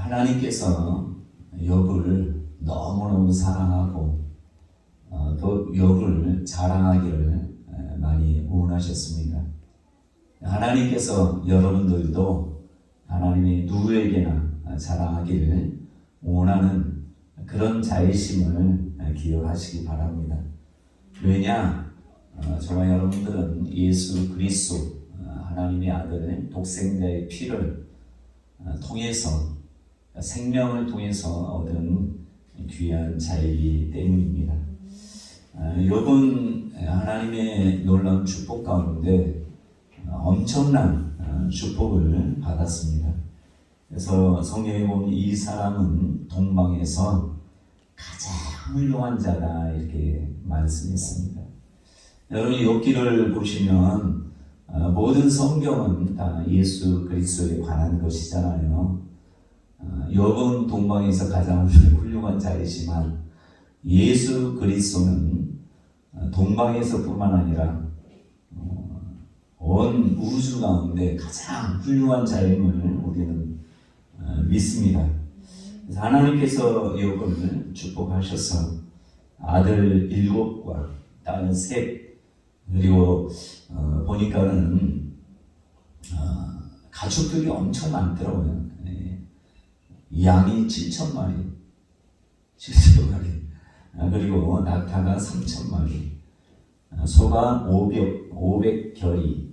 하나님께서 욥을 너무너무 사랑하고 또 욥을 자랑하기를 많이 원하셨습니다. 하나님께서 여러분들도 하나님이 누구에게나 자랑하기를 원하는 그런 자의심을 기억하시기 바랍니다. 왜냐? 저와 여러분들은 예수 그리스도 하나님의 아들 독생자의 피를 통해서 생명을 통해서 얻은 귀한 자이기 때문입니다. 욥은 하나님의 놀라운 축복 가운데 엄청난 축복을 받았습니다. 그래서 성경에 보면 이 사람은 동방에서 가장 훌륭한 자다 이렇게 말씀했습니다. 여러분 욥기를 보시면 모든 성경은 다 예수 그리스도에 관한 것이잖아요. 욥은 동방에서 가장 훌륭한 자이지만 예수 그리스도는 동방에서뿐만 아니라 온 우주 가운데 가장 훌륭한 자임을 우리는 믿습니다. 그래서 하나님께서 욥을 축복하셔서 아들 7과 딸 3 그리고 보니까는 가축들이 엄청 많더라고요. 양이 7,000마리, 그리고 낙타가 3,000마리, 소가 500결이,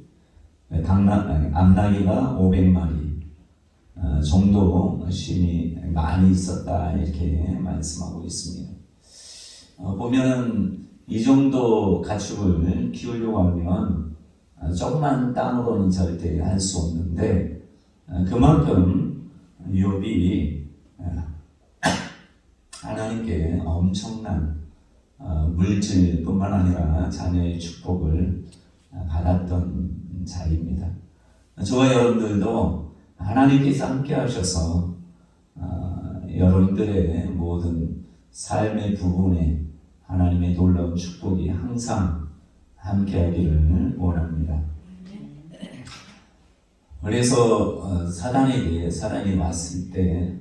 암나귀가 500마리 정도 신이 많이 있었다 이렇게 말씀하고 있습니다. 보면은 이 정도 가축을 키우려고 하면 조그만 땅으로는 절대 할 수 없는데 그만큼 욥이 하나님께 엄청난 물질뿐만 아니라 자녀의 축복을 받았던 자입니다. 저와 여러분들도 하나님께서 함께 하셔서 여러분들의 모든 삶의 부분에 하나님의 놀라운 축복이 항상 함께하기를 원합니다. 그래서 사단이 왔을 때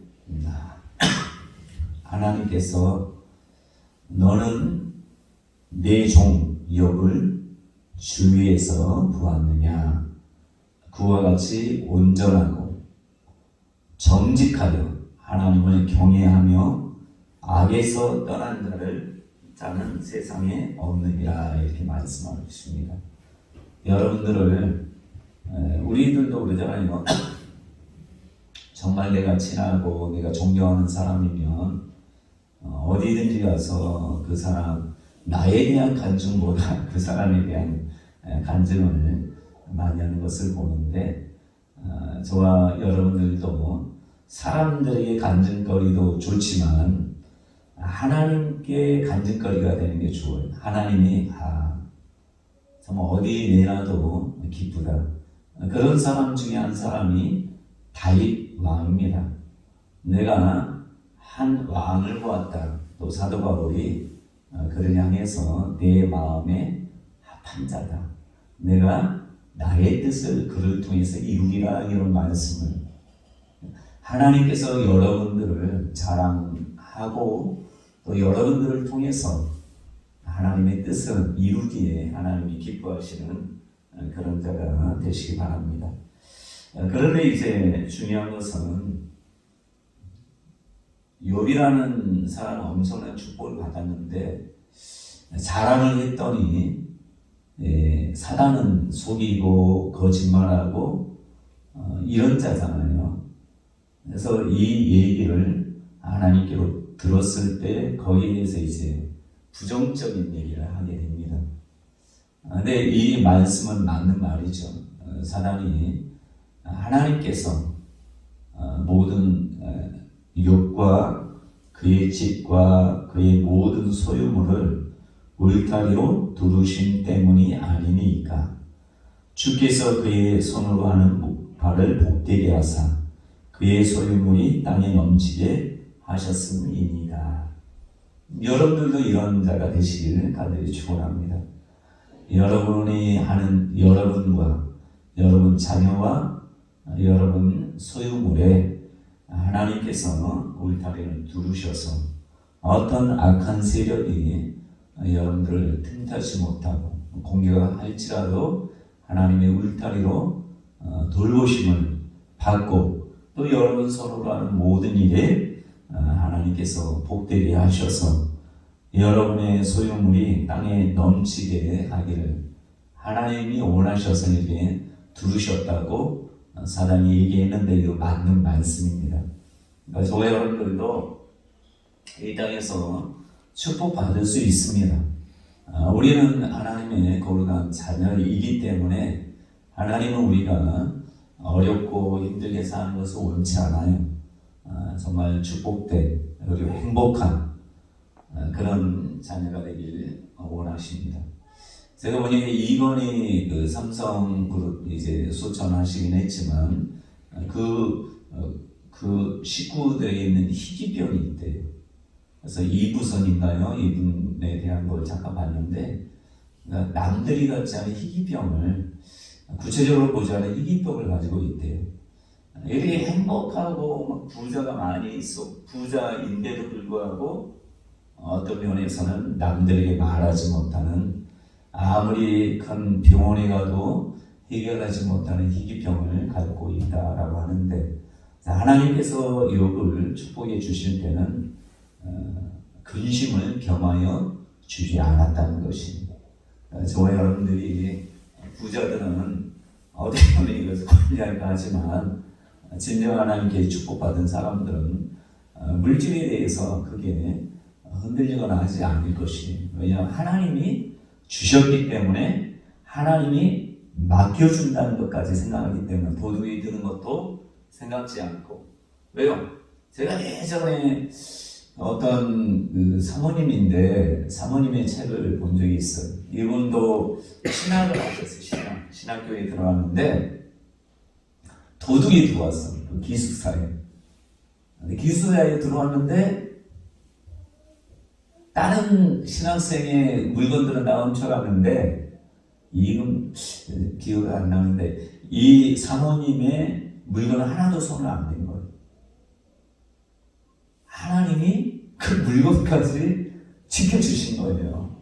하나님께서 너는 내 종 욥을 주위에서 보았느냐? 그와 같이 온전하고 정직하여 하나님을 경외하며 악에서 떠난 자는 세상에 없느니라 이렇게 말씀하고 있습니다. 여러분들을 우리들도 그러잖아요. 정말 내가 친하고 내가 존경하는 사람이면 어디든지 가서 그 사람 나에 대한 간증보다 그 사람에 대한 간증을 많이 하는 것을 보는데 저와 여러분들도 사람들에게 간증거리도 좋지만 하나님께 간증거리가 되는 게 좋아요. 하나님이 정말 어디 내놔도 기쁘다. 그런 사람 중에 한 사람이 다윗 왕입니다. 내가 한 왕을 보았다. 또 사도 바울이 그를 향해서 내 마음에 합한 자다. 내가 나의 뜻을 그를 통해서 이루리라 이런 말씀을 하나님께서 여러분들을 자랑하고 또 여러분들을 통해서 하나님의 뜻을 이루기에 하나님이 기뻐하시는 그런 자가 되시기 바랍니다. 그런데 이제 중요한 것은 욥이라는 사람은 엄청난 축복을 받았는데 자랑을 했더니 사단은 속이고 거짓말하고 이런 자잖아요. 그래서 이 얘기를 하나님께로 들었을 때 거기에 대해서 이제 부정적인 얘기를 하게 됩니다. 근데 이 말씀은 맞는 말이죠. 사단이 하나님께서 모든 욥과 그의 집과 그의 모든 소유물을 울타리로 두르신 때문이 아니니까 주께서 그의 손으로 하는 발을 복되게 하사 그의 소유물이 땅에 넘치게 하셨음이니이다. 여러분들도 이런 자가 되시기를 간절히 축원합니다. 여러분이 하는 여러분과 여러분 자녀와 여러분 소유물에 하나님께서 울타리를 두르셔서 어떤 악한 세력이 여러분들을 틈타지 못하고 공격할지라도 하나님의 울타리로 돌보심을 받고 또 여러분 서로로 하는 모든 일에 하나님께서 복되게 하셔서 여러분의 소유물이 땅에 넘치게 하기를 하나님이 원하셔서 이렇게 두르셨다고 사단이 얘기했는데 이거 맞는 말씀입니다. 그러니까 저와 여러분들도 이 땅에서 축복받을 수 있습니다. 우리는 하나님의 거룩한 자녀이기 때문에 하나님은 우리가 어렵고 힘들게 사는 것을 원치 않아요. 정말 축복된 그리고 행복한 그런 자녀가 되길 원하십니다. 제가 보니까 이건희 그 삼성그룹 이제 소천하시긴 했지만 그 식구들에게 있는 희귀병이 있대요. 그래서 이부선인가요? 이분에 대한 걸 잠깐 봤는데 그러니까 남들이 갖지 않은 희귀병을 구체적으로 보자면 희귀병을 가지고 있대요. 이렇게 행복하고 막 부자가 많이 있어 부자인데도 불구하고 어떤 면에서는 남들에게 말하지 못하는 아무리 큰 병원에 가도 해결하지 못하는 희귀병을 갖고 있다라고 하는데 하나님께서 욥을 축복해 주실 때는 근심을 겸하여 주지 않았다는 것입니다. 저와 여러분들이 부자들은 어떻게 보면 이것을 관리할까 하지만 진정 하나님께 축복받은 사람들은 물질에 대해서 크게 흔들리거나 하지 않을 것이에요. 왜냐하면 하나님이 주셨기 때문에 하나님이 맡겨준다는 것까지 생각하기 때문에 도둑이 드는 것도 생각지 않고 왜요? 제가 예전에 어떤 그 사모님인데 사모님의 책을 본 적이 있어요. 이분도 신학을 하셨어요. 신학교에 들어왔는데 도둑이 들어왔어. 그 기숙사에. 기숙사에 들어왔는데 다른 신학생의 물건들은 다 훔쳐갔는데 이건 기억이 안 나는데 이 사모님의 물건은 하나도 손을 안 댄 거예요. 하나님이 그 물건까지 지켜주신 거예요.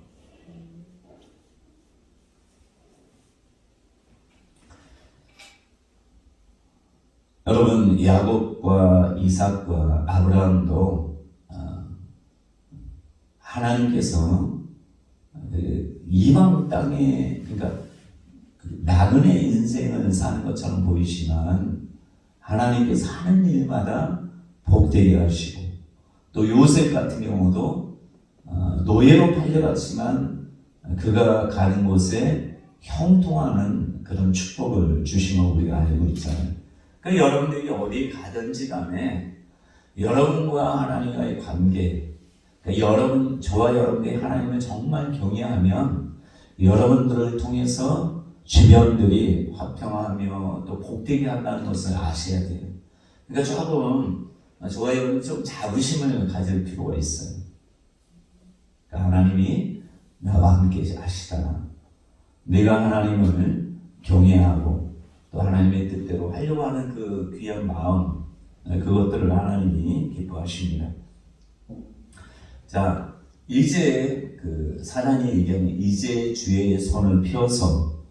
여러분 야곱과 이삭과 아브라함도 하나님께서 이방 땅에 그러니까 나그네 인생을 사는 것처럼 보이지만 하나님께서 하는 일마다 복되게 하시고 또 요셉 같은 경우도 노예로 팔려갔지만 그가 가는 곳에 형통하는 그런 축복을 주신 거 우리가 알고 있잖아요. 그러니까 여러분들이 어디 가든지 간에 여러분과 하나님과의 관계 그러니까 저와 여러분들이 하나님을 정말 경외하면 여러분들을 통해서 주변들이 화평하며 또 복되게 한다는 것을 아셔야 돼요. 그러니까 조금 저와 여러분 좀 자부심을 가질 필요가 있어요. 그러니까 하나님이 나와 함께 하시다. 내가 하나님을 경외하고 또 하나님의 뜻대로 하려고 하는 그 귀한 마음 그것들을 하나님이 기뻐하십니다. 자, 이제 그 사단의 의견은 이제 주의 손을 펴서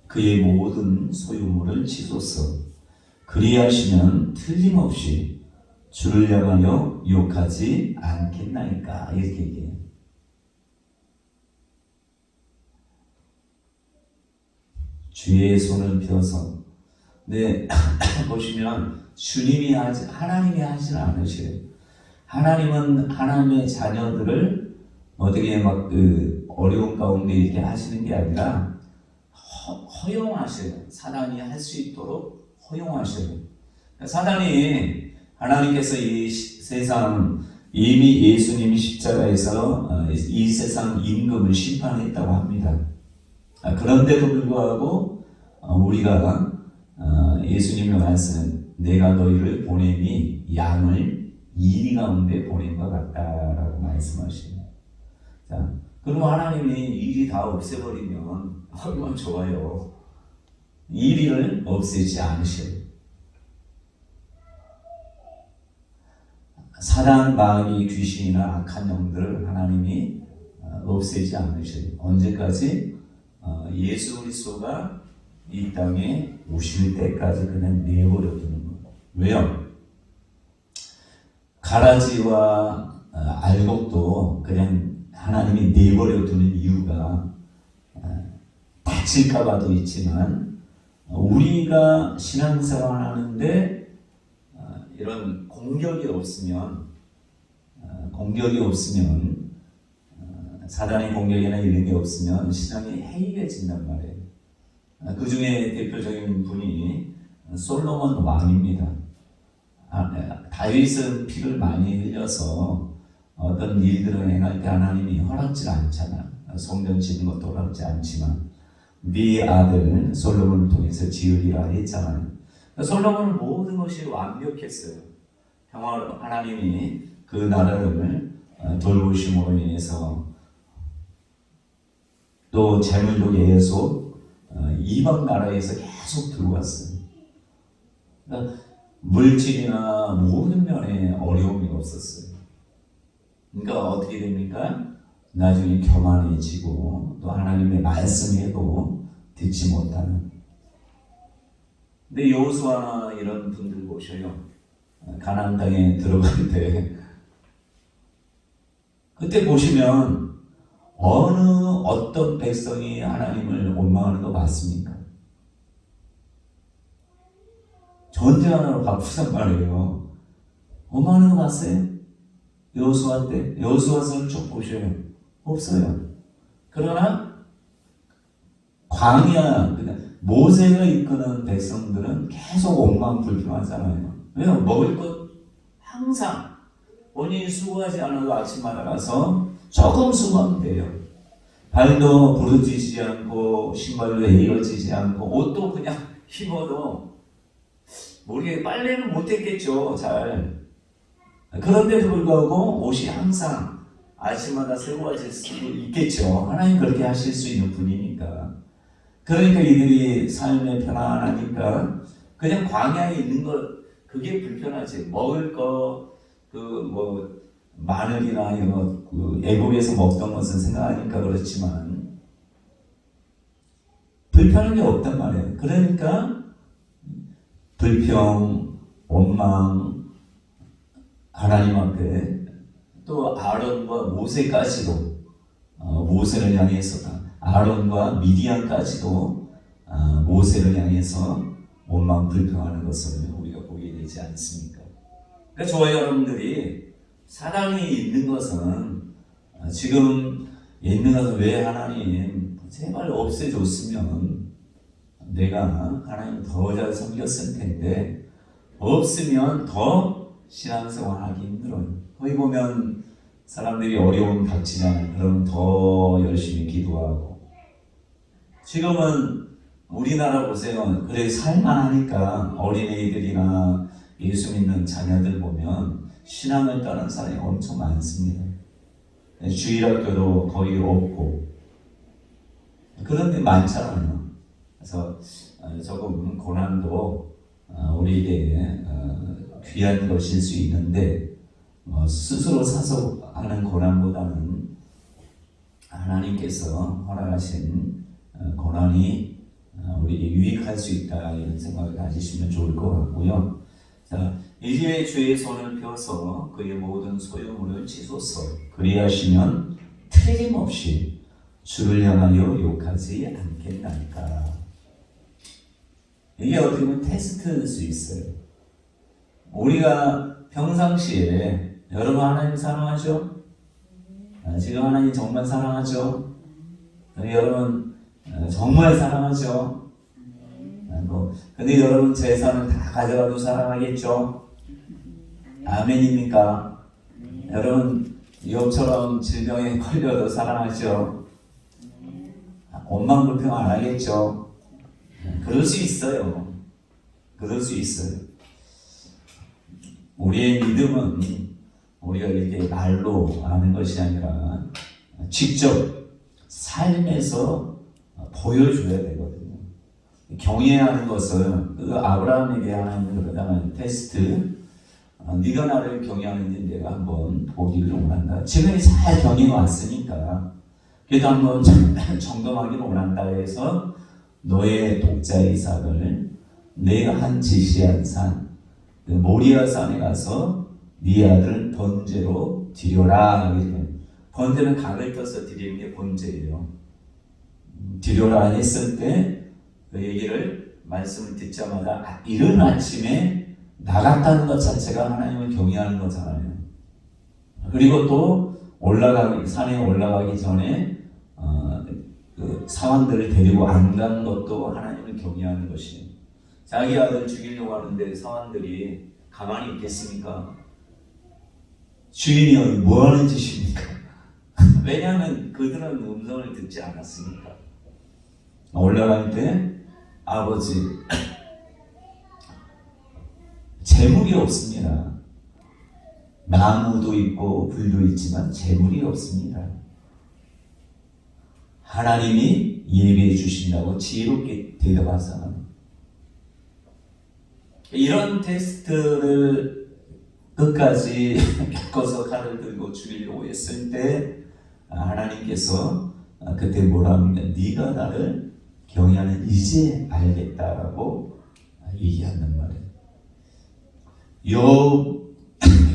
그의 모든 소유물을 치소서. 그리하시면 틀림없이 주를 향하여 욕하지 않겠나이까 이렇게 얘기해요. 주의 손을 펴서 네 보시면 주님이 하나님이 하지는 않으셔요. 하나님은 하나님의 자녀들을 어떻게 막 그 어려운 가운데 이렇게 하시는 게 아니라 허용하셔요. 사단이 할 수 있도록 허용하셔요. 사단이 하나님께서 이 세상 이미 예수님이 십자가에서 이 세상 임금을 심판했다고 합니다. 그런데도 불구하고 우리가 예수님의 말씀은 내가 너희를 보내니 양을 이리 가운데 보낸 것 같다라고 말씀하십니다. 자, 그럼 하나님이 일이 다 없애버리면 얼마나 좋아요. 일을 없애지 않으셔요. 사단, 마귀, 귀신이나 악한 영들을 하나님이 없애지 않으셔요. 언제까지? 예수 그리스도가 이 땅에 오실 때까지 그냥 내버려 두는 거예요. 왜요? 가라지와 알곡도 그냥 하나님이 내버려 두는 이유가 다칠까봐도 있지만, 우리가 신앙생활 하는데 이런 공격이 없으면 사단의 공격이나 이런 게 없으면 신앙이 해이해진단 말이에요. 그 중에 대표적인 분이 솔로몬 왕입니다. 다윗은 피를 많이 흘려서 어떤 일들을 행할 때 하나님이 허락지 않잖아. 성전 짓는 것도 허락지 않지만 네 아들 솔로몬을 통해서 지으리라 했잖아요. 솔로몬은 모든 것이 완벽했어요. 하나님이 그 나라를 돌보심으로 인해서 또 재물도 계속 이방 나라에서 계속 들어왔어요. 그러니까 물질이나 모든 면에 어려움이 없었어요. 그러니까 어떻게 됩니까? 나중에 교만해지고 또 하나님의 말씀에도 듣지 못하는. 근데 여호수아나 이런 분들 보셔요. 가나안 땅에 들어갈 때 그때 보시면 어떤 백성이 하나님을 원망하는 거 맞습니까? 전쟁하느라 바쁘단 말이에요. 원망하는 거 봤어요? 여호수아 때 여호수아서를 쭉 보셔요. 없어요. 그러나 광야, 모세가 이끄는 백성들은 계속 원망 불평하잖아요. 왜요? 먹을 것 항상 본인이 수고하지 않아도 아침마다 가서 조금 수고하면 돼요. 발도 부르짖지 않고 신발도 헤어지지 않고 옷도 그냥 입어도 모르게 빨래는 못했겠죠. 잘. 그런데도 불구하고 옷이 항상 아침마다 새로워질 수도 있겠죠. 하나님 그렇게 하실 수 있는 분이니까. 그러니까 이들이 삶에 편안하니까 그냥 광야에 있는 것 그게 불편하지. 먹을 거 마늘이나 이런 애국에서 먹던 것은 생각하니까 그렇지만 불편한 게 없단 말이에요. 그러니까 불평, 원망, 하나님 앞에 또 아론과 모세까지도 모세를 향해서 아론과 미디안까지도 모세를 향해서 원망 불평하는 것을 우리가 보게 되지 않습니까? 그러니까 저와 여러분들이 사랑이 있는 것은 지금 있는 것은 왜 하나님 제발 없애줬으면 내가 하나님 더 잘 섬겼을 텐데 없으면 더 신앙생활 하기 힘들어요. 거기 보면 사람들이 어려움 닥치잖아요. 그러면 더 열심히 기도하고. 지금은 우리나라 보세요. 그래 살만하니까 어린애들이나 예수 믿는 자녀들 보면 신앙을 따른 사람이 엄청 많습니다. 주일학교도 거의 없고 그런데 많잖아요. 그래서 조금 고난도 우리에게 귀한 것일 수 있는데 스스로 사서 하는 고난보다는 하나님께서 허락하신 고난이 우리에게 유익할 수 있다 이런 생각을 가지시면 좋을 것 같고요. 자, 이제 주의 손을 펴서 그의 모든 소유물을 치소서. 그리하시면 틀림없이 주를 향하여 욕하지 않겠나이까. 이게 어떻게 보면 테스트일 수 있어요. 우리가 평상시에 여러분 하나님 사랑하죠? 지금 하나님 정말 사랑하죠? 여러분 정말 사랑하죠? 근데 여러분 재산을 다 가져가도 사랑하겠죠? 아멘입니까? 여러분 욥처럼 질병에 걸려도 사랑하죠? 원망 불평 안 하겠죠? 그럴 수 있어요. 그럴 수 있어요. 우리의 믿음은 우리가 이렇게 말로 아는 것이 아니라 직접 삶에서 보여줘야 되거든요. 경외하는 것은 아브라함에게 하나님은 그러잖아요. 테스트. 네가 나를 경외하는지 내가 한번 보기를 원한다. 지금이 잘 경외해 왔으니까 그래도 한번 점검하기를 원한다 해서 너의 독자 이삭을 내가 한 지시한 산 그 모리아 산에 가서 네 아들 번제로 드려라. 이렇게. 번제는 각을 떠서 드리는 게 번제예요. 드려라 했을 때 그 얘기를 말씀을 듣자마자 이른 아침에 나갔다는 것 자체가 하나님을 경외하는 거잖아요. 그리고 또 산에 올라가기 전에 그 사환들을 데리고 안 간 것도 하나님을 경외하는 것이에요. 자기 아들 죽이려고 하는데 사환들이 가만히 있겠습니까? 주인이 뭐 하는 짓입니까? 왜냐하면 그들은 음성을 듣지 않았으니까. 올라갈 때 아버지 재물이 없습니다. 나무도 있고 불도 있지만 재물이 없습니다. 하나님이 예배해 주신다고 지혜롭게 대답하잖아요. 이런 테스트를 끝까지 겪어서 칼을 들고 죽이려고 했을 때 하나님께서 그때 뭐라 합니까? 네가 나를 경외하는 이제 알겠다라고 얘기한단 말이에요.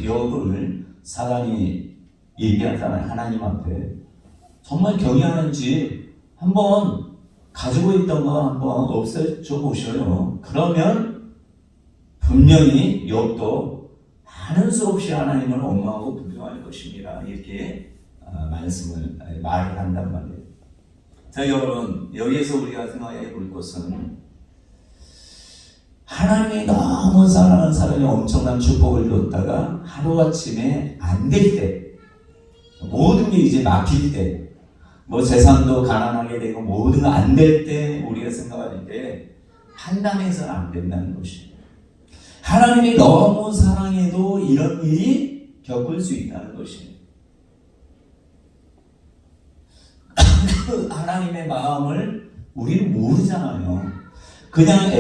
욥을 사단이 얘기하잖아요. 하나님 앞에 정말 경외하는지 한번 가지고 있던 거 한번 없애줘 보셔요. 그러면 분명히 욥도 하는 수 없이 하나님을 원망하고 불평할 것입니다. 이렇게 말을 한단 말이에요. 자, 여러분, 여기에서 우리가 생각해 볼 것은 하나님이 너무 사랑하는 사람이 엄청난 축복을 줬다가 하루아침에 안 될 때, 모든 게 이제 막힐 때, 뭐 재산도 가난하게 되고 모든 거 안 될 때 우리가 생각할 때 판단해서는 안 된다는 것입니다. 하나님이 너무 사랑해도 이런 일이 겪을 수 있다는 것입니다. 하나님의 마음을 우리는 모르잖아요. 그냥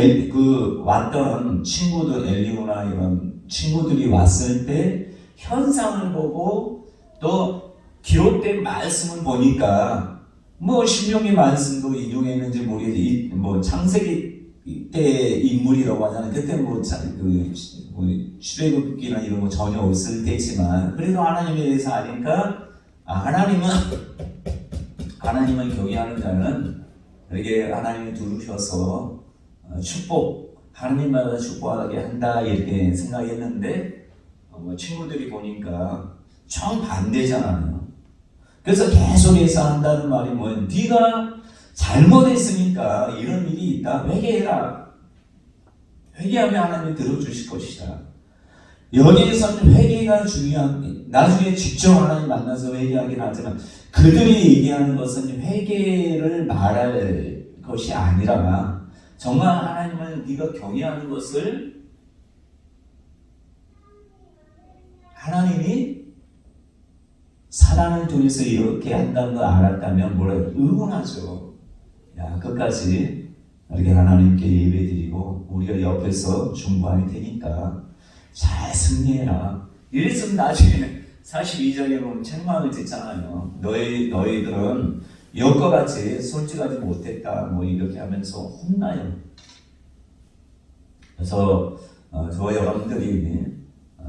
왔던 친구들, 엘리오나 이런 친구들이 왔을 때 현상을 보고 또 기록된 말씀을 보니까 뭐 신명기 말씀도 인용했는지 모르겠는데 뭐 창세기 때 인물이라고 하잖아요. 그때 출애굽기나 이런 거 전혀 없을 때지만 그래도 하나님에 대해서 아니까 하나님을 경외하는 자는 이렇게 하나님이 두르셔서 하나님마다 축복하게 한다 이렇게 생각했는데 친구들이 보니까 정반대잖아요. 그래서 계속해서 한다는 말이 뭐예요? 네가 잘못했으니까 이런 일이 있다. 회개해라. 회개하면 하나님이 들어주실 것이다. 여기에서는 회개가 중요한, 나중에 직접 하나님 만나서 회개하긴 하지만 그들이 얘기하는 것은 회개를 말할 것이 아니라 정말 하나님을 네가 경외하는 것을 하나님이 사랑을 통해서 이렇게 한다는 걸 알았다면 뭐라고 응원하죠. 야, 끝까지 이렇게 하나님께 예배드리고 우리가 옆에서 중보할 테니까 잘 승리해라. 이랬으면 나중에 42절에 보면 책망을 듣잖아요. 너희들은 여과 같이 솔직하지 못했다. 뭐 이렇게 하면서 혼나요. 그래서 저와 여러분들이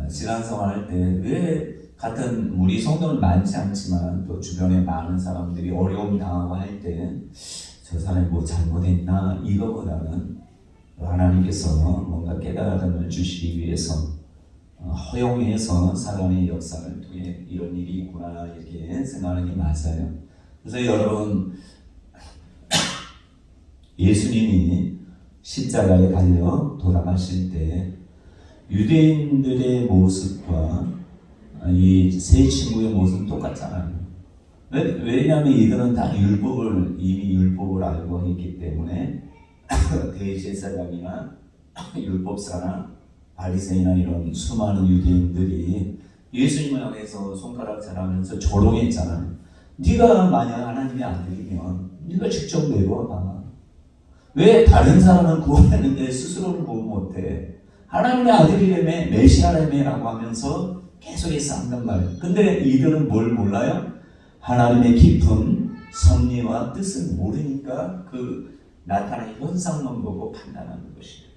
신앙생활 할 때 왜 같은 우리 성도는 많지 않지만 또 주변에 많은 사람들이 어려움 당하고 할 때 저 사람이 뭐 잘못했나 이거보다는 하나님께서 뭔가 깨달음을 주시기 위해서 허용해서 사람의 역사를 통해 이런 일이 있구나 이렇게 생각하는 게 맞아요. 그래서 여러분 예수님이 십자가에 달려 돌아가실 때 유대인들의 모습과 이 세 친구의 모습은 똑같잖아요. 왜냐하면 이들은 다 이미 율법을 알고 했기 때문에 대제사장이나 율법사나 바리새인이나 이런 수많은 유대인들이 예수님을 향해서 손가락질하면서 조롱했잖아요. 네가 만약 하나님의 아들이면 네가 직접 내려와봐. 왜 다른 사람은 구원했는데 스스로는 구원 못해? 하나님의 아들이라며 메시아라며라고 하면서 계속해서 한단 말이에요. 근데 이들은 뭘 몰라요? 하나님의 깊은 섭리와 뜻을 모르니까 그 나타난 현상만 보고 판단하는 것이에요.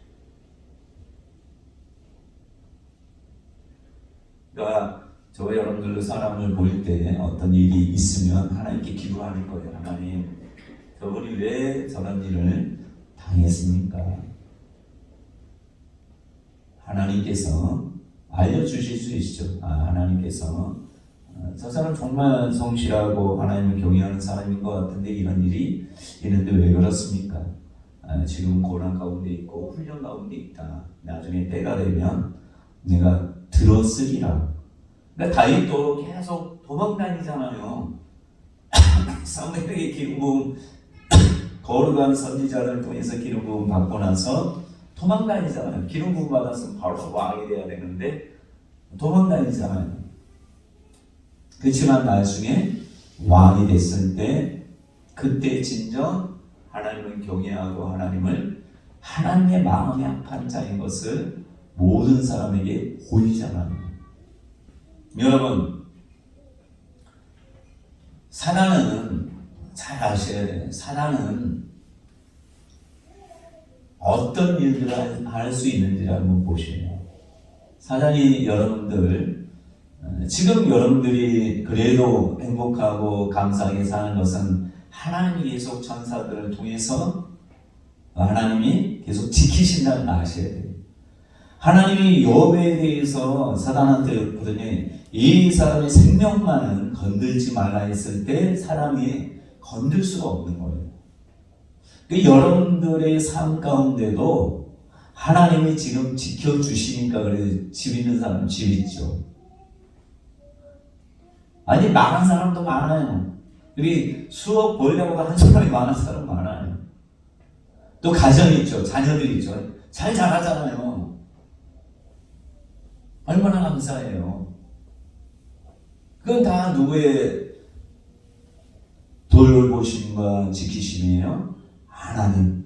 그러니까 저 여러분들 사람을 볼 때 어떤 일이 있으면 하나님께 기도하는 거예요. 하나님, 저분이 왜 저런 일을 당했습니까? 하나님께서 알려주실 수 있죠. 하나님께서 저 사람 정말 성실하고 하나님을 경외하는 사람인 것 같은데 이런 일이 있는데 왜 그렇습니까? 지금 고난 가운데 있고 훈련 가운데 있다. 나중에 때가 되면 내가 들었으리라. 그러니까 다윗도 계속 도망다니잖아요. 사무엘에게 기름 부음, 거룩한 선지자를 통해서 기름 부음 받고 나서 도망다니잖아요. 기름 부음 받았으면 바로 왕이 돼야 되는데 도망다니잖아요. 그렇지만 나중에 왕이 됐을 때 그때 진정 하나님을 경외하고 하나님의 마음의 합한 자인 것을 모든 사람에게 보이잖아요. 여러분, 사단은 잘 아셔야 돼요. 사단은 어떤 일들을 할 수 있는지를 한번 보시면 사단이 여러분들 지금 여러분들이 그래도 행복하고 감사하게 사는 것은 하나님이 계속 천사들을 통해서 하나님이 계속 지키신다는 걸 아셔야 돼요. 하나님이 욥에 대해서 사단한테 그러더니 이 사람의 생명만은 건들지 말라 했을 때 사람이 건들 수가 없는 거예요. 여러분들의 삶 가운데도 하나님이 지금 지켜주시니까 그래 집 있는 사람은 집 있죠. 아니 망한 사람도 많아요. 우리 수억 벌려고 한 사람이 많은 사람 많아요. 또 가정이 있죠. 자녀들이 있죠. 잘 자라잖아요. 얼마나 감사해요. 그건 다 누구의 돌보심과 지키심이에요? 하나님.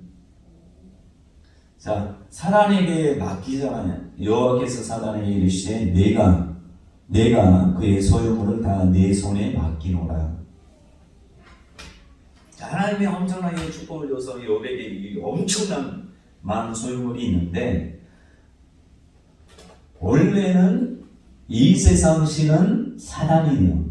자, 사단에게 맡기잖아요. 여호와께서 사단에게 이르시되 내가 그의 소유물을 다 내 손에 맡기노라. 하나님이 엄청나게 축복을 줘서 욥에게 엄청난 많은 소유물이 있는데 원래는 이 세상 신은 사단이에요.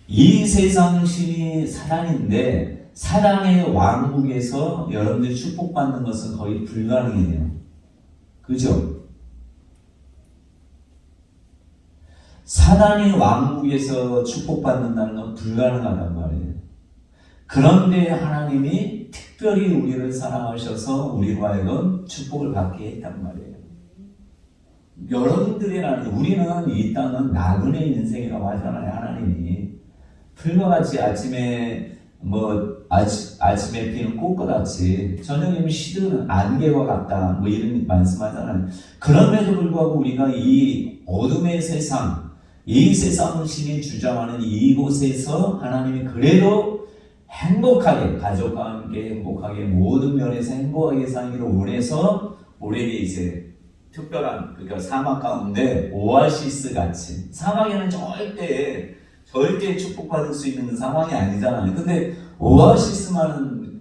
이 세상 신이 사단인데 사단의 왕국에서 여러분들이 축복받는 것은 거의 불가능해요. 그죠? 사단의 왕국에서 축복받는다는 건 불가능하단 말이에요. 그런데 하나님이 특별히 우리를 사랑하셔서 우리로 하여금 축복을 받게 했단 말이에요. 여러분들이라는 우리는 이 땅은 나그네 인생이라고 하잖아요. 하나님이 풀과 같이 아침에 피는 꽃과 같이 저녁이면 시드는 안개와 같다 이런 말씀하잖아요. 그럼에도 불구하고 우리가 이 어둠의 세상 이 세상을 신이 주장하는 이곳에서 하나님이 그래도 행복하게 가족과 함께 행복하게 모든 면에서 행복하게 살기를 원해서 우리에게 이제 특별한 그러니까 사막 가운데 오아시스 같이 사막에는 절대 축복받을 수 있는 상황이 아니잖아요. 근데 오아시스만은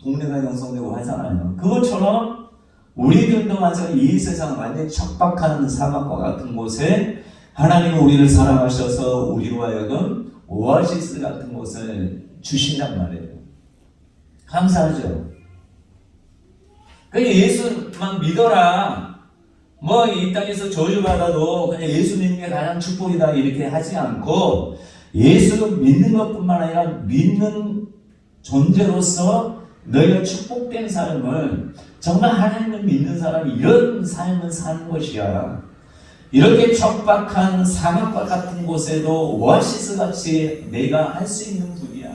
동네가 형성되고 하잖아요. 그것처럼 우리들도 마찬가지 이 세상 완전히 척박한 사막과 같은 곳에 하나님은 우리를 사랑하셔서 우리로 하여금 오아시스 같은 곳을 주신단 말이에요. 감사하죠. 예수만 믿어라. 이 땅에서 저주받아도 그냥 예수 믿는 게 가장 축복이다 이렇게 하지 않고 예수를 믿는 것뿐만 아니라 믿는 존재로서 너희가 축복된 삶을 정말 하나님을 믿는 사람이 이런 삶을 사는 것이야. 이렇게 척박한 사막과 같은 곳에도 오아시스 같이 내가 할 수 있는 분이야.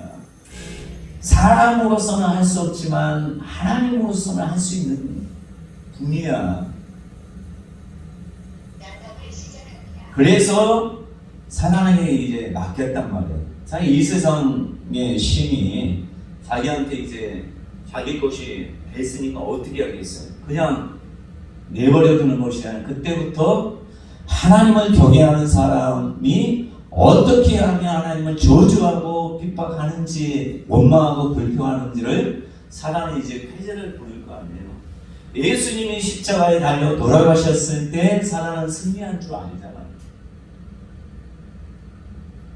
사람으로서는 할 수 없지만 하나님으로서는 할 수 있는 분이야. 그래서 사단에게 이제 맡겼단 말이에요. 이 세상의 신이 자기한테 이제 자기 것이 했으니까 어떻게 하겠어요? 그냥 내버려 두는 것이 아니라 그때부터 하나님을 경외하는 사람이 어떻게 하면 하나님을 저주하고 핍박하는지, 원망하고 불평하는지를 사단이 이제 폐쇄를 부릴 거 아니에요. 예수님이 십자가에 달려 돌아가셨을 때 사단은 승리한 줄 아니잖아요.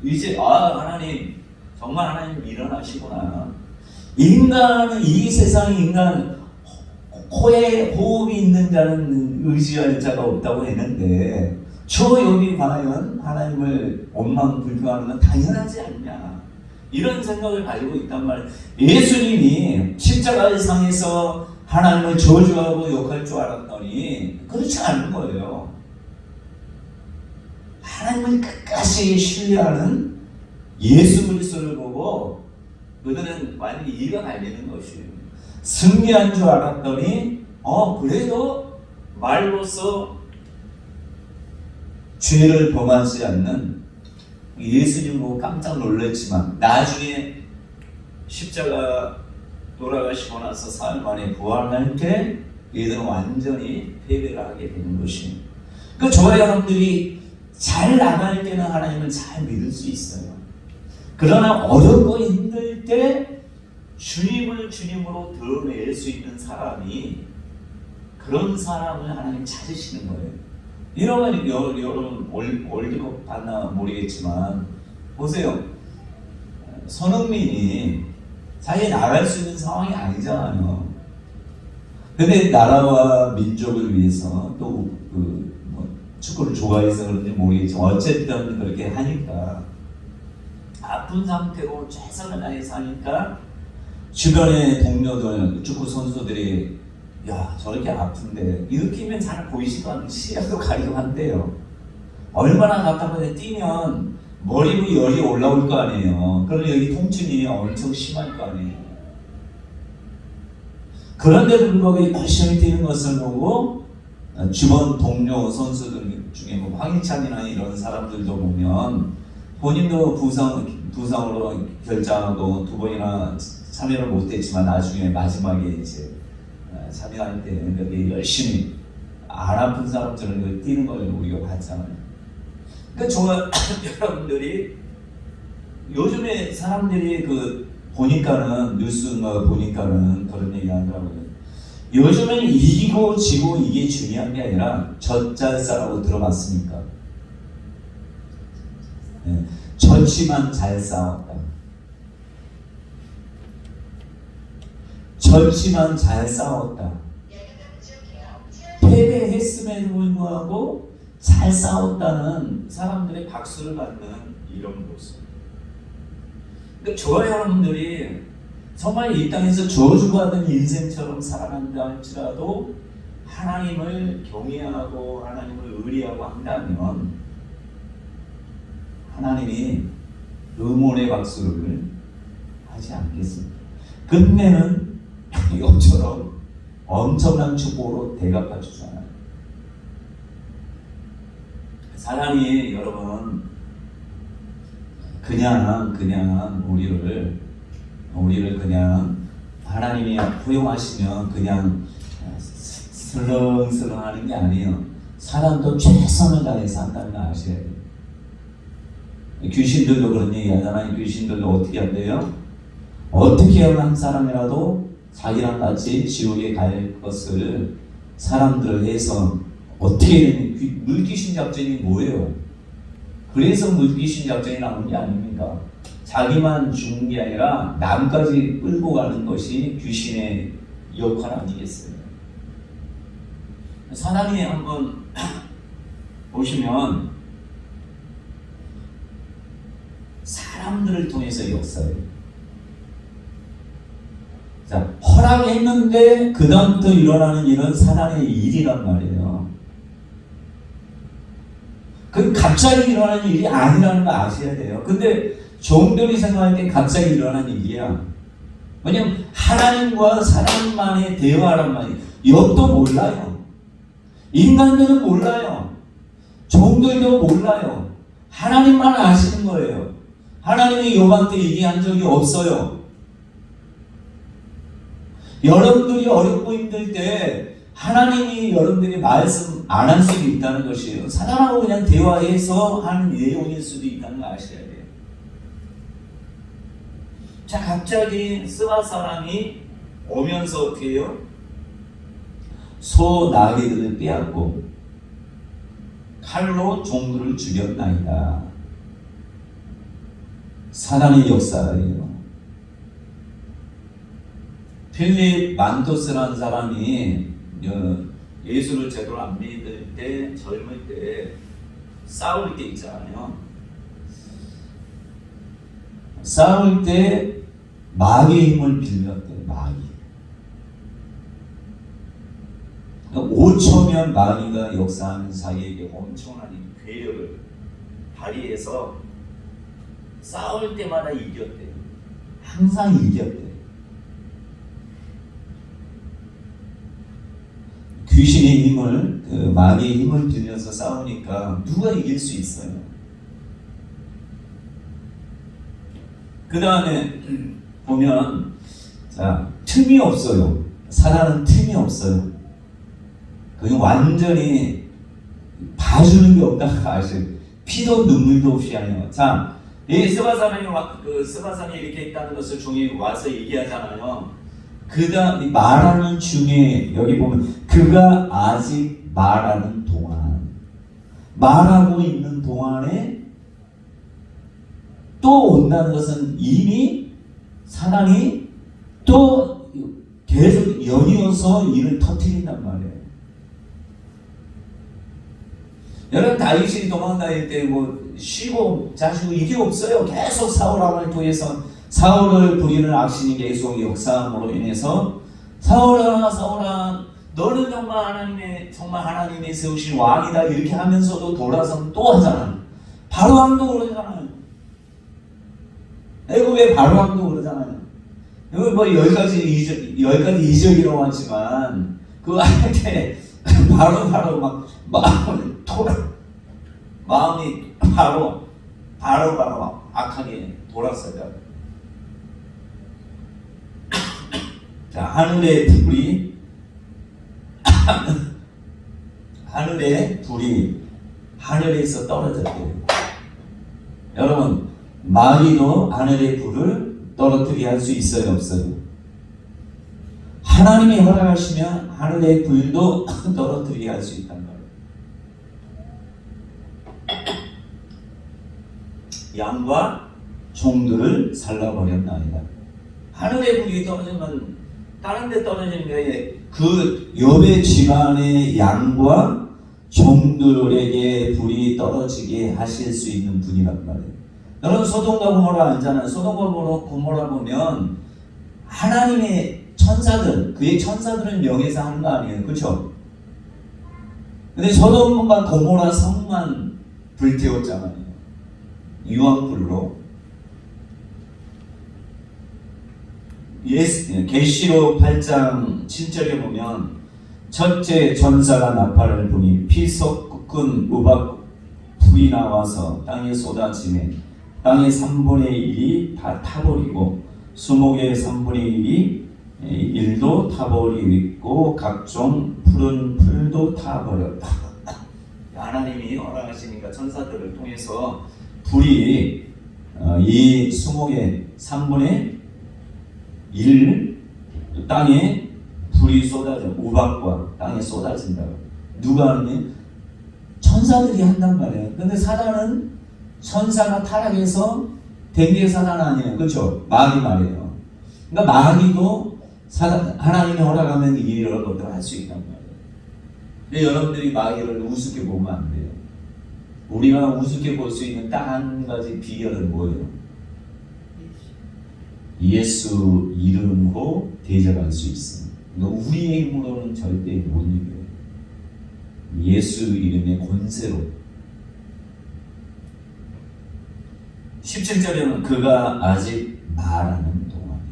이제 하나님 정말 하나님 일어나시구나. 인간은, 이 세상 인간 코에 호흡이 있는 자는 의지할 자가 없다고 했는데 저 여기 과연 하나님을 원망 불평하는 건 당연하지 않냐, 이런 생각을 가지고 있단 말이에요. 예수님이 십자가의 상에서 하나님을 저주하고 욕할 줄 알았더니 그렇지 않은 거예요. 하나님을 끝까지 신뢰하는 예수 그리스도를 보고 그들은 완전히 이가 갈리는 것이에요. 승리한 줄 알았더니 그래도 말로써 죄를 범하지 않는 예수님 보고 깜짝 놀랐지만 나중에 십자가 돌아가시고 나서 사흘 만에 부활할 때 얘들은 완전히 패배를 하게 되는 것입니다. 그러니까 저와 여러분들이 잘 나갈 때는 하나님을 잘 믿을 수 있어요. 그러나 어렵고 힘들 때 주님을 주님으로 드러낼 수 있는 사람이, 그런 사람을 하나님 찾으시는 거예요. 이러면 여러분 월드컵 봤나 모르겠지만 보세요. 손흥민이 자기 나갈 수 있는 상황이 아니잖아요. 근데 나라와 민족을 위해서 또 축구를 좋아해서 그런지 모르겠지만 어쨌든 그렇게 하니까, 아픈 상태로 최선을 다해서 하니까 주변의 동료들, 축구 선수들이 야 저렇게 아픈데 이렇게면 잘 보이지도 않는, 시야도 가리고 한대요. 얼마나 답답한데 뛰면 머리로 열이 올라올 거 아니에요. 그러면 여기 통증이 엄청 심할 거 아니에요. 그런데도 불구하고 열심히 뛰는 것을 보고 주변 동료 선수들 중에 황희찬이나 이런 사람들도 보면 본인도 부상으로 결장하고 2번이나 참여를 못했지만 나중에 마지막에 이제 참여할 때 이렇게 열심히 안 아픈 사람들은 뛰는 걸 우리가 봤잖아요. 그러니까 저와 여러분들이 요즘에 사람들이 보니까는 뉴스가 보니까는 그런 얘기 하더라고요. 요즘에는 이기고 지고 이게 중요한 게 아니라 젖잘싸라고 들어봤습니까? 네. 졌지만 잘 싸웠다. 졌지만 잘 싸웠다. 패배했음에도 불구하고 잘 싸웠다는 사람들의 박수를 받는 이런 모습. 그러니까 저와 여러분들이 정말 이 땅에서 저주받은 인생처럼 살아간다 할지라도 하나님을 경외하고 하나님을 의리하고 한다면 하나님이 응원의 박수를 하지 않겠습니다. 끝내는 이것처럼 엄청난 축복으로 대갚아 주잖아요. 사랑이 여러분 그냥 우리를 그냥 하나님이 허용하시면 그냥 슬렁슬렁 하는 게 아니에요. 사람도 최선을 다해서 한다는 거 아셔야 돼요. 귀신들도 그런 얘기 하잖아요. 귀신들도 어떻게 한대요? 어떻게 하면 한 사람이라도 자기랑 같이 지옥에 갈 것을 사람들을 해서 어떻게 물귀신 작전이 뭐예요? 그래서 물귀신 작전이 나온 게 아닙니까? 자기만 죽는 게 아니라 남까지 끌고 가는 것이 귀신의 역할 아니겠어요? 사단이 한번 보시면 사람들을 통해서 역사해요. 자, 허락했는데 그 다음부터 일어나는 일은 사단의 일이란 말이에요. 그 갑자기 일어나는 일이 아니라는 거 아셔야 돼요. 근데 종들이 생각할 때 갑자기 일어난 일이야. 왜냐면 하나님과 사람만의 대화란 말이에요. 욥도 몰라요. 인간들은 몰라요. 종들도 몰라요. 하나님만 아시는 거예요. 하나님이 욥한테 얘기한 적이 없어요. 여러분들이 어렵고 힘들 때 하나님이 여러분들이 말씀 안 할 수도 있다는 것이에요. 사단하고 그냥 대화해서 하는 내용일 수도 있다는 걸 아셔야 돼요. 자, 갑자기 스바 사람이 오면서 어떻게 해요? 소 나귀들을 빼앗고 칼로 종들을 죽였나이다. 사단의 역사예요. 필립 만토스라는 사람이 예수를 제대로 안 믿을 때, 젊을 때 싸울 때 있잖아요. 싸울 때 마귀의 힘을 빌렸대요. 마귀. 5초면 마귀가 역사하는 사이에 엄청난 괴력을 발휘해서 싸울 때마다 이겼대요. 항상 이겼대요. 귀신의 힘을, 마귀의 힘을 빌려서 싸우니까 누가 이길 수 있어요? 그 다음에 보면, 자, 틈이 없어요. 사단은 틈이 없어요. 그게 완전히 봐주는 게 없다는 거 아시죠? 피도 눈물도 없이 하네요. 자, 이 스바산이 스바산이 이렇게 있다는 것을 종이 와서 얘기하잖아요. 그다음 말하는 중에 여기 보면 그가 아직 말하는 동안, 말하고 있는 동안에 또 온다는 것은 이미 사단이 또 계속 연이어서 일을 터뜨린단 말이에요. 여러분 다윗이 도망다닐 때 뭐 쉬고 자시고 이게 없어요. 계속 사울왕을 통해서 사울을 부리는 악신이 계속 역사함으로 인해서 사울아 사울아 너는 정말 하나님이 세우신 왕이다 이렇게 하면서도 돌아서 또 하잖아요. 바로왕도 그러잖아요. 애굽의 바로왕도 그러잖아요. 여기 뭐 10가지 이적이라고 하지만 그 한테 바로 막 마음이 바로 악하게 돌았어요. 자, 하늘의 불이 하늘에서 떨어졌대요. 여러분, 마귀도 하늘의 불을 떨어뜨리게 할 수 있어요, 없어요? 하나님이 허락하시면 하늘의 불도 떨어뜨리게 할 수 있단 말이에요. 양과 종들을 살라버렸나이다. 하늘의 불이 떨어지면 다른 데 떨어지는 게 그 여배 집안의 양과 종들에게 불이 떨어지게 하실 수 있는 분이란 말이에요. 여러분 소돔과 고모라 알잖아요. 소돔과 고모라 보면 하나님의 천사들, 그의 천사들을 명예서 하는 거 아니에요. 그렇죠? 근데 소돔과 고모라 성만 불태웠잖아요. 유황불로. 계시록 8장 7절에 보면 첫째 전사가 나팔을 부니 피 섞은 우박 불이 나와서 땅에 쏟아지매 땅의 3분의 1이 다 타버리고 수목의 3분의 1도 타버리고 각종 푸른 풀도 타버렸다. 하나님이 허락하시니까 천사들을 통해서 불이 이 수목의 3분의 1 땅에 불이 쏟아져 우박과 땅에 쏟아진다. 누가 하느냐? 천사들이 한단 말이에요. 근데 사단은 천사가 타락해서 된 게 사단 아니에요. 그렇죠? 마귀 말이에요. 그러니까 마귀도 하나님이 허락하면 이런 것들을 할 수 있단 말이에요. 근데 여러분들이 마귀를 우습게 보면 안 돼요. 우리가 우습게 볼 수 있는 딱 한 가지 비결은 뭐예요? 예수 이름으로 대적할 수 있어요. 그러니까 우리의 힘으로는 절대 못 이겨요. 예수 이름의 권세로. 17절에는 그가 아직 말하는 동안에,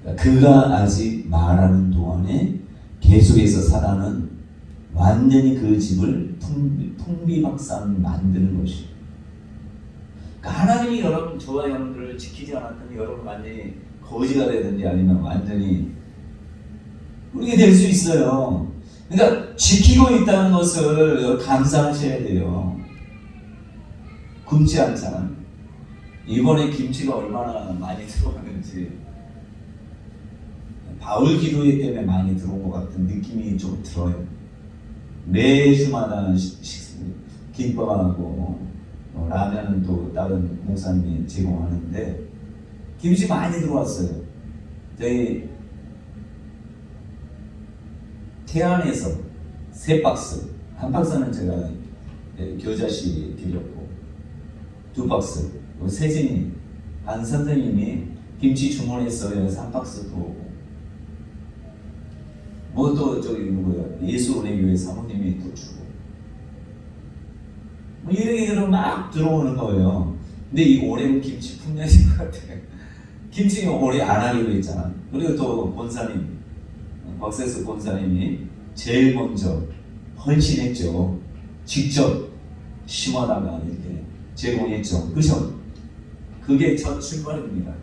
그러니까 그가 아직 말하는 동안에 계속해서 사단은 완전히 그 집을 풍비박산 만드는 것이에요. 그러니까 하나님이 저와 여러분들을 지키지 않았더니 여러분 완전히 거지가 되든지 아니면 완전히 그렇게 될 수 있어요. 그러니까 지키고 있다는 것을 감사하셔야 돼요. 굶지 않잖아. 이번에 김치가 얼마나 많이 들어왔는지 바울 기도회 때문에 많이 들어온 것 같은 느낌이 좀 들어요. 매주마다 김밥하고 라면은 또 다른 목사님이 제공하는데 김치 많이 들어왔어요. 저희 태안에서 3박스, 한 박스는 제가 교자씨 드렸고 2박스, 세진이 한 선생님이 김치 주문했어요. 3박스 들어오고 뭐 또 저기 누구야 예수은혜교회 사모님이 또 주고 뭐 이런 얘기들은 막 들어오는 거예요. 근데 이 올해는 김치 풍년인 것 같아요. 김치는 올해 안 하기로 했잖아. 그리고 또 본사님 박세수 본사님이 제일 먼저 헌신했죠. 직접 심어다가 이렇게 제공했죠. 그죠? 그게 첫 출발입니다.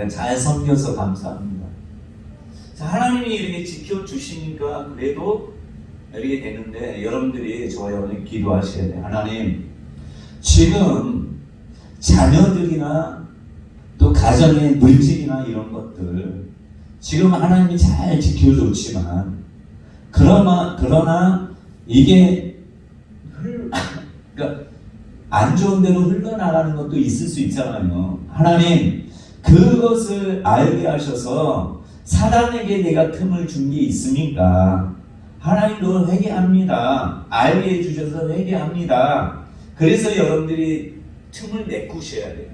잘 섬겨서 감사합니다. 자, 하나님이 이렇게 지켜주시니까 그래도 이렇게 되는데 여러분들이 저와 여러분이 기도하셔야 돼요. 하나님, 지금 자녀들이나 또 가정의 물질이나 이런 것들 지금 하나님이 잘 지켜줬지만 그러나 이게 그러니까 안 좋은 대로 흘러나가는 것도 있을 수 있잖아요. 하나님 그것을 알게 하셔서 사단에게 내가 틈을 준 게 있으니까 하나님도 회개합니다. 알게 해주셔서 회개합니다. 그래서 여러분들이 틈을 메꾸셔야 돼요.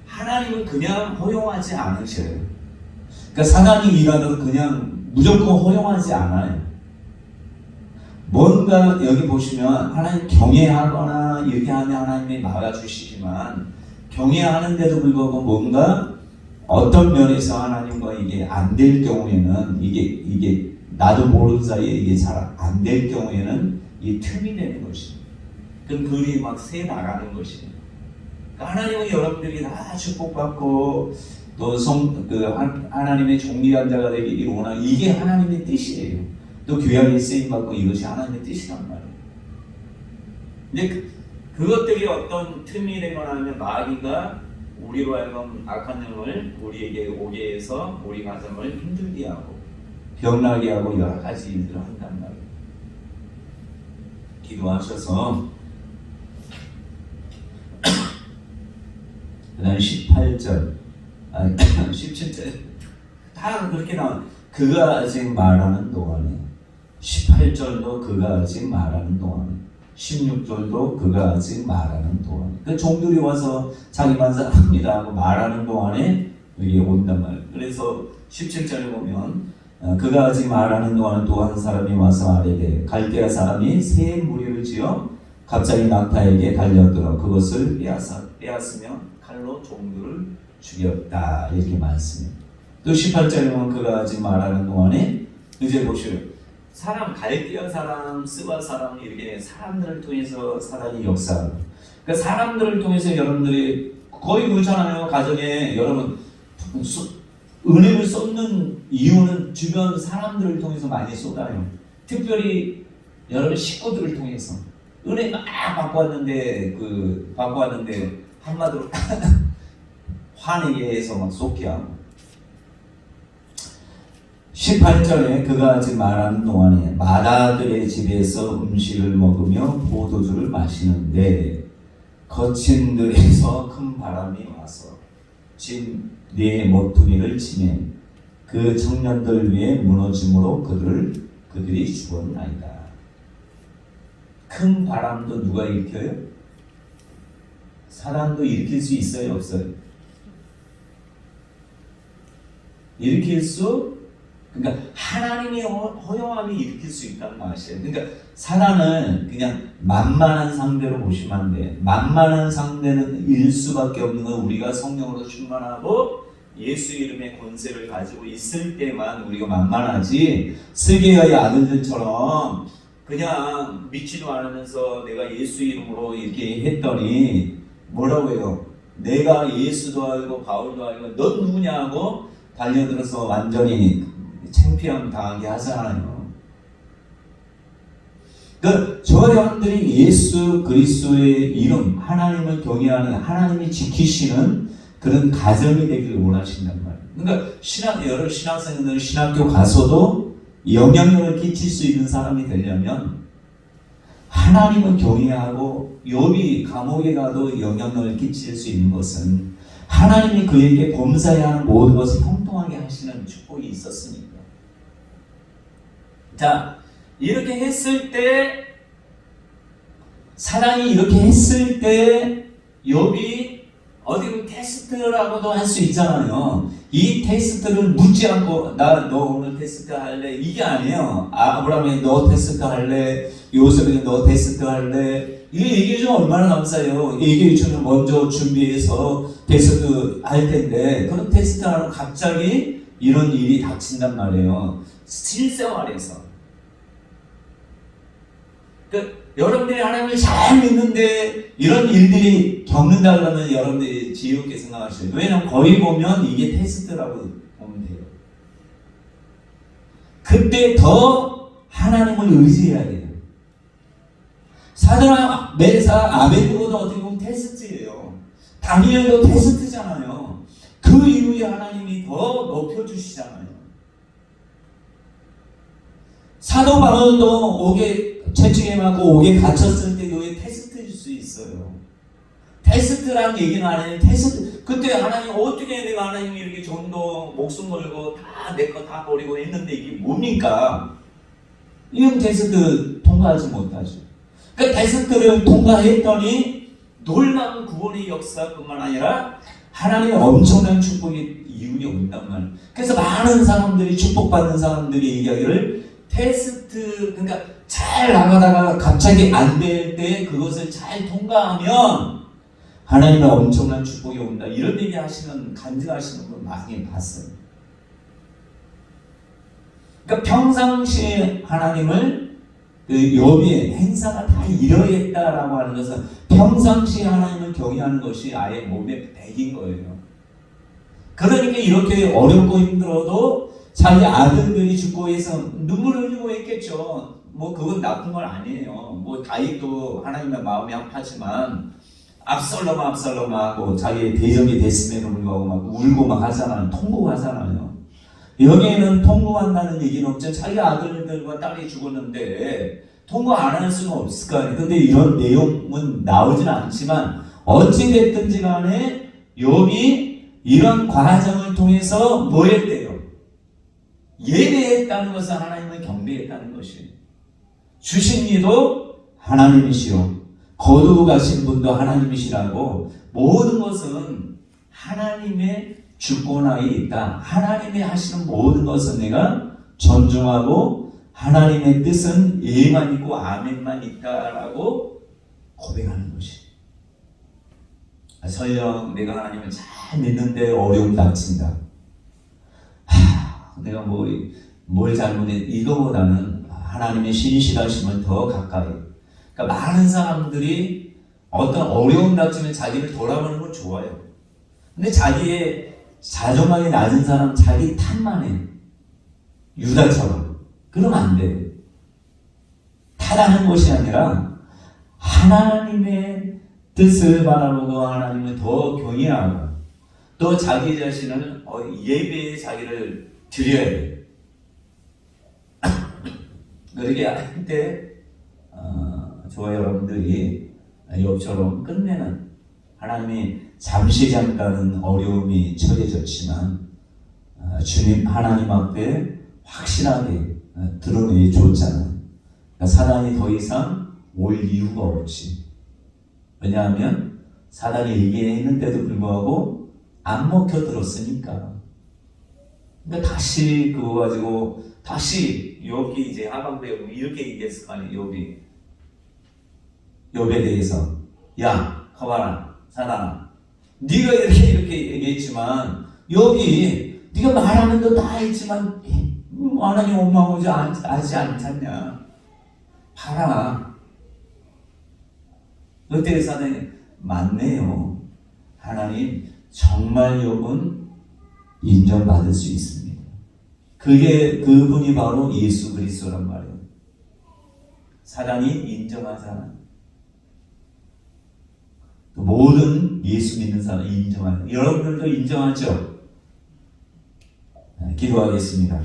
하나님은 그냥 허용하지 않으셔요. 그러니까 사단이 일하는 그냥 무조건 허용하지 않아요. 뭔가 여기 보시면 하나님 경외하거나 이렇게 하면 하나님이 막아주시지만 경외하는데도 불구하고 뭔가 어떤 면에서 하나님과 이게 안 될 경우에는 이게 나도 모르는 사이에 이게 잘 안 될 경우에는 이 틈이 되는 것입니다. 그럼 글이 막 새 나가는 것입니다. 하나님은 여러분들이 다 축복받고 또 하나님의 종리한 자가 되기를 원하는 이게 하나님의 뜻이에요. 또 교회에 쓰임받고 이것이 하나님의 뜻이란 말이에요. 근데 그것들이 어떤 틈이 되거나 하면 마귀가 우리로 하여금 악한 영을 우리에게 오게 해서 우리 가정을 힘들게 하고 병나게 하고 여러 가지 일들을 한단 말이에요. 기도하셔서 그 다음 18절 17절 다 그렇게 나와. 그가 아직 말하는 동안에 18절도 그가 아직 말하는 동안에 16절도 그가 아직 말하는 동안에 그 종들이 와서 자기만 합니다 하고 말하는 동안에 여기 온단 말이에요. 그래서 17절에 보면 그가 아직 말하는 동안에 또 한 사람이 와서 아뢰되 갈대아 사람이 새 무리를 지어 갑자기 낙타에게 달려들어 그것을 빼앗으며 칼로 종들을 죽였다 이렇게 말씀입니다. 또 18절에 보면 그가 아직 말하는 동안에 이제 보시오. 사람 갈대아 사람, 스바 사람 이렇게 사람들을 통해서 사단이 역사하고 그러니까 사람들을 통해서 여러분들이 거의 그렇잖아요. 가정에 여러분 은혜를 쏟는 이유는 주변 사람들을 통해서 많이 쏟아요. 특별히 여러분 식구들을 통해서 은혜 막 받고 왔는데 한마디로 화내게 해서 막 쏟게 하고 18절에 그가 아직 말하는 동안에 마다들의 집에서 음식을 먹으며 포도주를 마시는데 거친 들에서 큰 바람이 와서 집 네 모퉁이를 치매 그 청년들 위에 무너짐으로 그들이 죽었나이다. 큰 바람도 누가 일으켜요? 사람도 일으킬 수 있어요? 없어요? 그러니까 하나님의 허용함이 일으킬 수 있다는 것이에요. 그러니까 사단은 그냥 만만한 상대로 보시면 안 돼. 만만한 상대는 일 수밖에 없는 건 우리가 성령으로 충만하고 예수 이름의 권세를 가지고 있을 때만 우리가 만만하지 스게야의 아들들처럼 그냥 믿지도 않으면서 내가 예수 이름으로 이렇게 했더니 뭐라고 해요? 내가 예수도 알고 바울도 알고 넌 누구냐 하고 달려들어서 완전히 창피함 당하게 하잖아요. 그러니까 저 여러분들이 예수 그리스도의 이름, 하나님을 경외하는, 하나님이 지키시는 그런 가정이 되기를 원하신단 말이에요. 그러니까 여러 신학생들 신학교 가서도 영향력을 끼칠 수 있는 사람이 되려면 하나님을 경외하고, 욥이 감옥에 가도 영향력을 끼칠 수 있는 것은 하나님이 그에게 범사해야 하는 모든 것을 형통하게 하시는 축복이 있었으니까. 자, 이렇게 했을 때, 사단이 이렇게 했을 때 욥이 어디 보면 테스트라고도 할 수 있잖아요. 이 테스트를 묻지 않고 너 오늘 테스트 할래? 이게 아니에요. 아브라함이 너 테스트 할래? 요셉이 너 테스트 할래? 이게 얘기해 주면 얼마나 감사해요. 얘기해 주면 먼저 준비해서 테스트 할 텐데, 그런 테스트 하면 갑자기 이런 일이 닥친단 말이에요. 실생활에서. 여러분들이 하나님을 잘 믿는데 이런 일들이 겪는다 그러면 여러분들이 지혜롭게 생각하셔요. 왜냐하면 거의 보면 이게 테스트라고 보면 돼요. 그때 더 하나님을 의지해야 돼요. 사드락, 메삭, 아베드고도 어떻게 보면 테스트예요. 다니엘도 테스트잖아요. 그 이후에 하나님이 더 높여주시잖아요. 사도 바울도 옥에 채찍에 맞고 옥에 갇혔을 때 그게 테스트일 수 있어요. 테스트라는 얘기는 아니에요. 테스트. 그때 하나님 어떻게 내가 하나님이 이렇게 전도 목숨 걸고 다 내 거 다 버리고 했는데 이게 뭡니까? 이런 테스트 통과하지 못하죠. 그 테스트를 통과했더니 놀라운 구원의 역사뿐만 아니라 하나님의 엄청난 축복이 이윤이 온단 말이에요. 그래서 많은 사람들이, 축복받는 사람들이 얘기하기를 테스트, 그러니까 잘 나가다가 갑자기 안 될 때 그것을 잘 통과하면 하나님의 엄청난 축복이 온다, 이런 얘기 하시는, 간증하시는 분 많이 봤어요. 그러니까 평상시에 하나님을, 그 욥의 행사가 다 이러했다라고 하는 것은 평상시에 하나님을 경외하는 것이 아예 몸에 배긴 거예요. 그러니까 이렇게 어렵고 힘들어도 자기 아들들이 죽고 해서 눈물을 흘리고 했겠죠. 뭐 그건 나쁜 건 아니에요. 뭐 다윗도 하나님의 마음이 아파지만 압살롬 하고 자기 대적이 됐음에도 불구하고 막 울고 막 하잖아요. 통곡하잖아요. 여기에는 통곡한다는 얘기는 없죠. 자기 아들들과 딸이 죽었는데 통곡 안 할 수는 없을 거 아니에요. 근데 이런 내용은 나오진 않지만 어찌됐든지 간에 욥이 이런 과정을 통해서 뭐 했대요? 예배했다는 것은 하나님을 경배했다는 것이에요. 주신 이도 하나님이시오, 거두고 가신 분도 하나님이시라고, 모든 것은 하나님의 주권하에 있다. 하나님이 하시는 모든 것은 내가 존중하고 하나님의 뜻은 예만 있고 아멘만 있다라고 고백하는 것이. 설령 내가 하나님을 잘 믿는데 어려움 닥친다. 내가 뭘 잘못해, 이거보다는 하나님의 신실하심을 더 가까이. 그러니까 많은 사람들이 어떤 어려움 닥치면 자기를 돌아보는 건 좋아요. 근데 자기의 자존감이 낮은 사람 자기 탓만 해. 유다처럼. 그러면 안 돼. 탓하는 것이 아니라 하나님의 뜻을 바라보고 하나님을 더 경외하고 또 자기 자신을 예배에 자기를 드려야 돼. 그렇게 할 때 저와 여러분들이 욥처럼 끝내는, 하나님이 잠시 잠깐은 어려움이 처해졌지만 주님 하나님 앞에 확실하게 드러내줬잖아요. 그러니까 사단이 더 이상 올 이유가 없지. 왜냐하면 사단이 얘기했는데도 불구하고 안 먹혀들었으니까. 그러니까 다시 그거 가지고 다시 욥이 이제 하반부에 이렇게 얘기했을 거 아니에요. 욥에 대해서, 야 가봐라 사단아, 네가 이렇게 얘기했지만 욥이 네가 말하는 거 다 했지만 하나님 원망하지 않잖냐. 봐라. 그때 사단이 맞네요. 하나님 정말 욥은 인정받을 수 있습니다. 그분이 바로 예수 그리스도란 말이에요. 사단이 인정하잖아요. 모든 예수 믿는 사람 인정하는, 여러분들도 인정하죠? 기도하겠습니다.